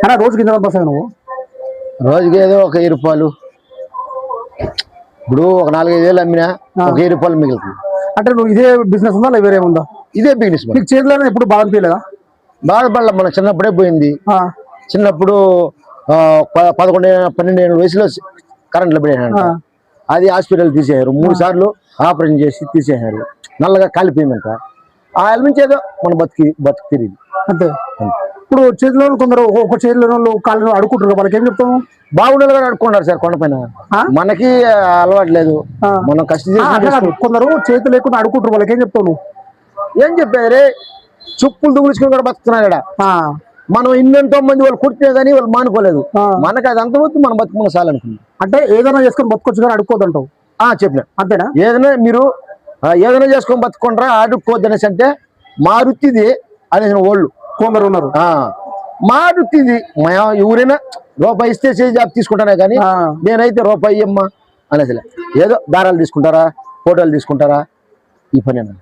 అన్నా రోజుకి ఎంత సంపాదిస్తావు నువ్వు? రోజుకి ఏదో ఒక 1000 రూపాయలు. ఇప్పుడు ఒక 4-5 వేలు అమ్మినా ఒక 1000 రూపాయలు మిగులుతుంది. అంటే నువ్వు ఇదే బిజినెస్ ఉందా లేదా వేరే ఉందా? ఇదే బిజినెస్. నీకు చేతిలో ఎప్పుడు బాధ అనిపించలేదా? బాధపడలే, మన చిన్నప్పుడే పోయింది. చిన్నప్పుడు 11-12 ఏళ్ళ వయసులో కరెంట్లో పడేసాడు. అది హాస్పిటల్ తీసేశారు, 3 సార్లు ఆపరేషన్ చేసి తీసేశారు. నల్లగా కాలిపోయిందంట. ఆ ఏళ్ళ నుంచి ఏదో మన బతుకు తిరిగి అంతే. ఇప్పుడు చేతిలో కొందరు ఒక చేతిలో కాళ్ళు అడుక్కుంటారు, వాళ్ళకి ఏం చెప్తాము? బాగుండేది కూడా అడుక్కున్నారు సార్ కొండపైన. మనకి అలవాటు లేదు, మనం కష్టం చేసి. కొందరు చేతులు లేకుండా అడుక్కుంటారు, వాళ్ళకి ఏం చెప్తావు నువ్వు? ఏం చెప్పారు రే, చెప్పులు దుగులుచుకుని కూడా బతుకుతున్నారు ఇక్కడ. మనం ఇన్నెంతో మంది వాళ్ళు కుట్టినా కానీ వాళ్ళు మానుకోలేదు. మనకి అది అంతవరకు మన బతుకున్న చాలనుకుంది. అంటే ఏదైనా చేసుకొని బతుకొచ్చు కానీ అడుక్కోదంటావు? చెప్పిన అంతేనా? ఏదైనా మీరు ఏదైనా చేసుకొని బతుకుంటారా, అడుక్కోద్దు అనేసి అంటే మా వృత్తిది అనేసిన వాళ్ళు కొందరు ఉన్నారు. మా వృత్తిది, ఎవరైనా రూపాయి ఇస్తే చేసి జాబ్ తీసుకుంటానే కానీ నేనైతే రూపాయి ఇయ్యమ్మా అనేసి. ఏదో దారాలు తీసుకుంటారా, ఫోటోలు తీసుకుంటారా, ఈ పని అన్న.